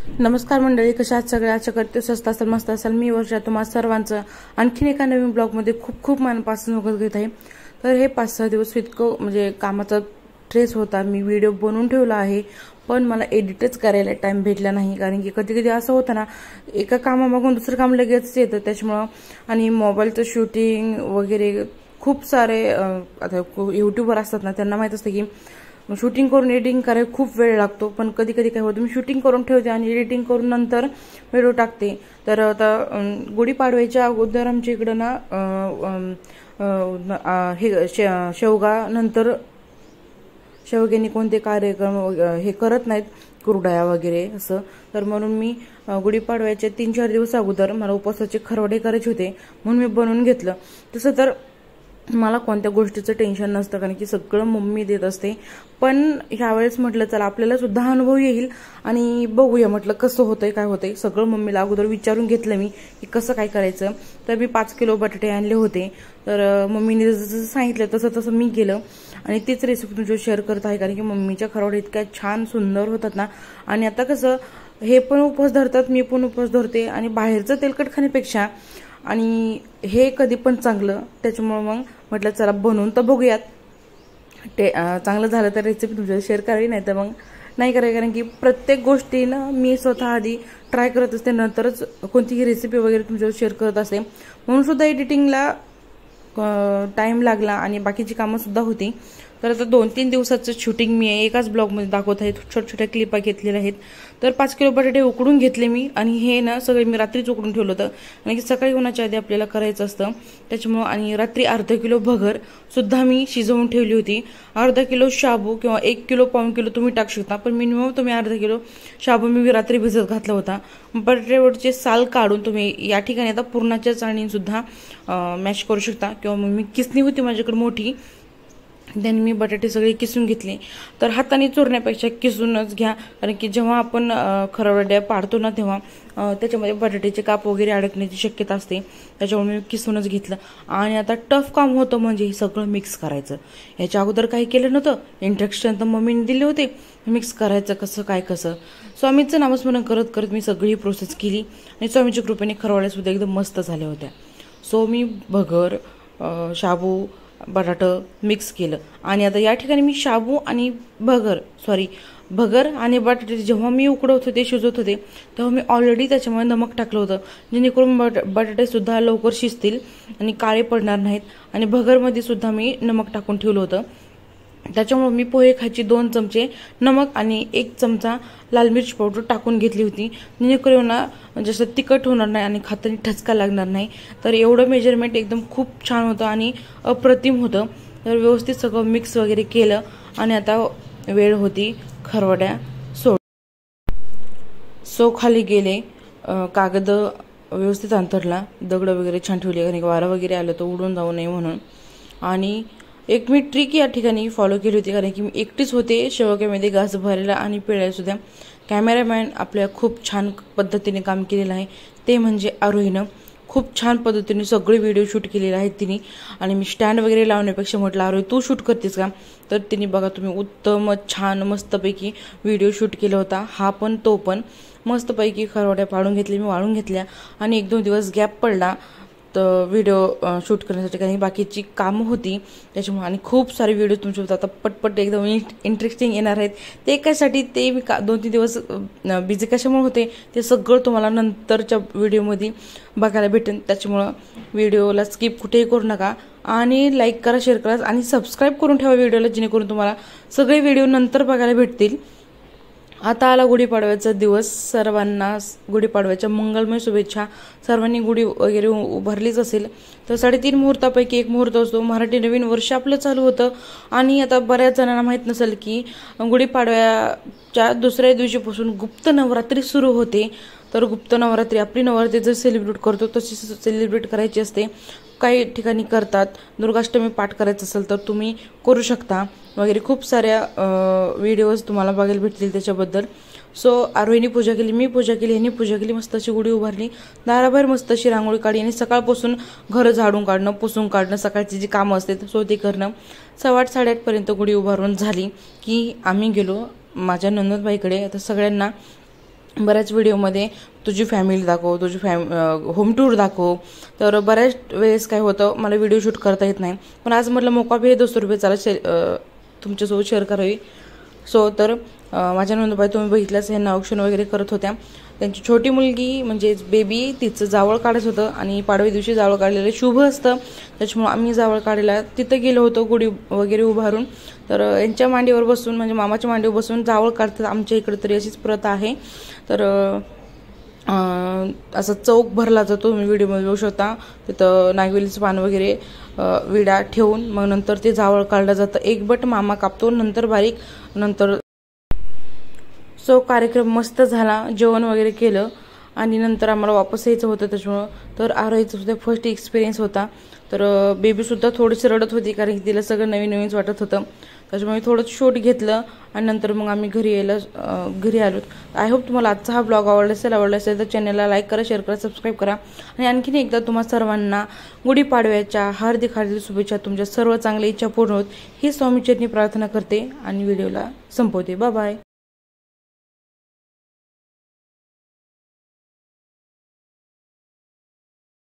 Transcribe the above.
नमस्कार मंडळी, कशा आहात सगळे? आशा करते स्वस्त असाल, मस्त असाल. मी वर्षा तुम्हाला सर्वांचं आणखीन एका नवीन ब्लॉगमध्ये खूप खूप मनापासून स्वागत घेत आहे. तर हे 5-6 दिवस इतकं म्हणजे कामाचा स्ट्रेस होता. मी व्हिडिओ बनवून ठेवला आहे, पण मला एडिटच करायला टाइम भेटला नाही. कारण की कधी कधी असं होतं ना, एका कामामागून दुसरं काम लगेच येतं. त्याच्यामुळं आणि मोबाईलचं शूटिंग वगैरे खूप सारे आता यूट्यूबर असतात ना, त्यांना माहीत असतं की शूटिंग करून एडिटिंग करायला खूप वेळ लागतो. पण कधी कधी काय होतं, मी शूटिंग करून ठेवते आणि एडिटिंग करून नंतर व्हिडिओ टाकते. तर आता गुढीपाडव्याच्या अगोदर आमच्या इकडं ना हे शेवगा नंतर शेवग्यानी कोणते कार्यक्रम हे करत नाहीत, कुरडया वगैरे असं. तर म्हणून मी गुढीपाडव्याच्या 3-4 दिवस अगोदर मला उपवासाचे खरवडे करायचे होते, म्हणून मी बनवून घेतलं. तसं तर मला कोणत्या गोष्टीचं टेन्शन नसतं, कारण की सगळं मम्मी देत असते. पण ह्यावेळेस म्हटलं चला आपल्याला सुद्धा अनुभव येईल आणि बघूया म्हटलं कसं होतंय काय होतंय. सगळं मम्मीला अगोदर विचारून घेतलं मी की कसं काय करायचं. तर मी 5 किलो बटाटे आणले होते. तर मम्मीने जसं सांगितलं तसं तसं मी केलं आणि तीच रेसिपी तुमच्यावर शेअर करत आहे. कारण की मम्मीच्या खरवड्या इतक्या छान सुंदर होतात ना. आणि आता कसं हे पण उपवास धरतात, मी पण उपवास धरते आणि बाहेरचं तेलकट खाण्यापेक्षा आणि हे कधी पण चांगलं. त्याच्यामुळे मग म्हटलं चला बनवून तर बघूयात. चांगलं झालं तर रेसिपी तुमच्याला शेअर करावी, नाही तर मग नाही करावी. कारण की प्रत्येक गोष्टीनं मी स्वतः आधी ट्राय करत असते, नंतरच कोणतीही रेसिपी वगैरे तुमच्यावर शेअर करत असते. म्हणून सुद्धा एडिटिंगला टाइम लागला आणि बाकीची कामं सुद्धा होती. तर आता 2-3 दिवसाचं शूटिंग मी एकाच ब्लॉगमध्ये दाखवत आहे. छोट्या छोट्या क्लिपा घेतलेल्या आहेत. तर 5 किलो बटाटे उकडून घेतले मी आणि हे ना सगळे मी रात्रीच उकडून ठेवलं होतं, आणि सकाळी होण्याच्या आधी आपल्याला करायचं असतं त्याच्यामुळं. आणि रात्री अर्धा किलो भगर सुद्धा मी शिजवून ठेवली होती. अर्धा किलो शाबू किंवा 1 किलो पाऊण किलो तुम्ही टाकू शकता, पण मिनिमम तुम्ही अर्धा किलो शाबू मी रात्री भिजत घातला होता. बटाट्यावरचे साल काढून तुम्ही या ठिकाणी आता पुरणाच्या चाळणीने सुद्धा मॅश करू शकता, किंवा मग मी किसणी होती माझ्याकडे मोठी, त्याने मी बटाटे सगळे किसून घेतले. तर हाताने चुरण्यापेक्षा किसूनच घ्या, कारण की जेव्हा आपण खरवड्या पाडतो ना तेव्हा त्याच्यामध्ये बटाट्याचे काप वगैरे अडकण्याची शक्यता असते. त्याच्यामुळे मी किसूनच घेतलं. आणि आता टफ काम होतं म्हणजे हे सगळं मिक्स करायचं. याच्या अगोदर काही केलं नव्हतं, इंस्ट्रक्शन तर मम्मीने दिले होते मिक्स करायचं कसं काय कसं. स्वामीचं नामस्मरण करत करत मी सगळी प्रोसेस केली आणि स्वामीच्या कृपेने खरवड्या सुद्धा एकदम मस्त झाल्या होत्या. सो मी भगर, शाबू, बटाटं मिक्स केलं. आणि आता या ठिकाणी मी शाबू आणि भगर आणि बटाटे जेव्हा मी उकडवत होते, शिजवत होते, तेव्हा मी ऑलरेडी त्याच्यामध्ये नमक टाकलं होतं, जेणेकरून बटाटे सुद्धा लवकर शिजतील आणि काळे पडणार नाहीत. आणि भगरमध्ये सुद्धा मी नमक टाकून ठेवलं होतं. त्याच्यामुळे मी पोहे खायची 2 चमचे नमक आणि 1 चमचा लाल मिरची पावडर टाकून घेतली होती, जेणेकरून ना जसं तिखट होणार नाही आणि खाताना ठसका लागणार नाही. तर एवढं मेजरमेंट एकदम खूप छान होतं आणि अप्रतिम होतं. तर व्यवस्थित सगळं मिक्स वगैरे केलं आणि आता वेळ होती खरवड्या सो खाली गेले. कागद व्यवस्थित अंतरला, दगड वगैरे छान ठेवली, कारण वारा वगैरे आलं तर उडून जाऊ नये म्हणून. आणि एक मी ट्रिक या ठिकाणी फॉलो केली होती, कारण की मी एकटीच होते शेवग्यामध्ये घास भरायला आणि पिळायला सुद्धा. कॅमेरामॅन आपल्या खूप छान पद्धतीने काम केलेलं आहे, ते म्हणजे आरोहीनं खूप छान पद्धतीने सगळे व्हिडिओ शूट केलेले आहेत तिने. आणि मी स्टँड वगैरे लावण्यापेक्षा म्हटलं आरोही तू शूट करतेस का, तर तिने बघा तुम्ही उत्तम छान मस्तपैकी व्हिडिओ शूट केला होता. हा पण तो पण मस्तपैकी खरवड्या पाडून घेतल्या, मी वाळून घेतल्या. आणि 1-2 दिवस गॅप पडला तर व्हिडिओ शूट करण्यासाठी, काही बाकीची कामं होती त्याच्यामुळे. आणि खूप सारे व्हिडिओ तुमच्यासोबत आता पटपट एकदम इंटरेस्टिंग येणार आहेत. ते कशासाठी, ते मी 2-3 दिवस बिझी कशामुळे होते ते सगळं तुम्हाला नंतरच्या व्हिडिओमध्ये बघायला भेटेल. त्याच्यामुळं व्हिडिओला स्किप कुठेही करू नका आणि लाईक करा, शेअर करा आणि सबस्क्राईब करून ठेवा व्हिडिओला, जेणेकरून तुम्हाला सगळे व्हिडिओ नंतर बघायला भेटतील. आता आला गुढीपाडव्याचा दिवस. सर्वांना गुढीपाडव्याच्या मंगलमय शुभेच्छा. सर्वांनी गुढी वगैरे उभारलीच असेल. तर 3.5 मुहूर्तापैकी एक मुहूर्त असतो. मराठी नवीन वर्ष आपलं चालू होतं. आणि आता बऱ्याच जणांना माहीत नसेल की गुढीपाडव्याच्या दुसऱ्या दिवशीपासून गुप्त नवरात्री सुरू होते. तर गुप्त नवरात्री आपली नवरात्री जर सेलिब्रेट करतो तशी सेलिब्रेट करायची असते. काही ठिकाणी करतात. दुर्गाष्टमी पाठ करायचं असेल तर तुम्ही करू शकता वगैरे. खूप साऱ्या व्हिडिओज तुम्हाला बघायला भेटतील त्याच्याबद्दल. सो आरोहीने पूजा केली, मी पूजा केली, ह्यांनी पूजा केली, मस्त अशी गुढी उभारली, दाराबाहेर मस्त अशी रांगोळी काढली. आणि सकाळपासून घर झाडून काढणं, पुसून काढणं, सकाळची जी कामं असतात सो ते करणं. 8:30 पर्यंत गुढी उभारून झाली की आम्ही गेलो माझ्या नंदबाईकडे. आता सगळ्यांना बऱ्याच व्हिडिओमध्ये तुझी फॅमिली दाखव, तुझी होम टूर दाखव. तर बऱ्याच वेळेस काय होतं, मला व्हिडिओ शूट करता येत नाही. पण आज म्हटलं मोका भी 200 रुपये चला तुमच्यासोबत शेअर करावी. तर माझ्या नंदुबाई तुम्ही बघितल्याच, ह्यांना औक्षण वगैरे करत होत्या. त्यांची छोटी मुलगी म्हणजे बेबी, तिचं जावळ काढत होतं आणि पाडवी दिवशी जावळ काढलेलं शुभ असतं. त्याच्यामुळे आम्ही जावळ काढायला तिथं गेलो होतो गुढी वगैरे उभारून. तर यांच्या मांडीवर बसून म्हणजे मामाच्या मांडीवर बसून जावळ काढतात. आमच्या इकडे तरी अशीच प्रथा आहे. तर असं चौक भरला जातो, तुम्ही व्हिडिओमध्ये बघू शकता. तिथं नागवेलीचं पान वगैरे विडा ठेवून मग नंतर ते जावळ काढलं जातं. एक बट मामा कापतो, नंतर बारीक, नंतर कार्यक्रम मस्त झाला. जेवण वगैरे केलं आणि नंतर आम्हाला वापस यायचं होतं. त्याच्यामुळं तर आरोहीचा सुद्धा फर्स्ट एक्सपिरियन्स होता. तर बेबीसुद्धा थोडीशी रडत होती, कारण की तिला सगळं नवीन नवीनच वाटत होतं. त्याच्यामुळे थोडं शूट घेतलं आणि नंतर मग आम्ही घरी आलो. आय होप तुम्हाला आजचा हा ब्लॉग आवडला असेल तर चॅनलला लाईक करा, शेअर करा, सबस्क्राईब करा. आणि आणखीन एकदा तुम्हा सर्वांना गुढीपाडव्याच्या हार्दिक शुभेच्छा. तुमच्या सर्व चांगल्या इच्छा पूर्ण होत ही स्वामीचरणी प्रार्थना करते आणि व्हिडिओला संपवते. Bye bye.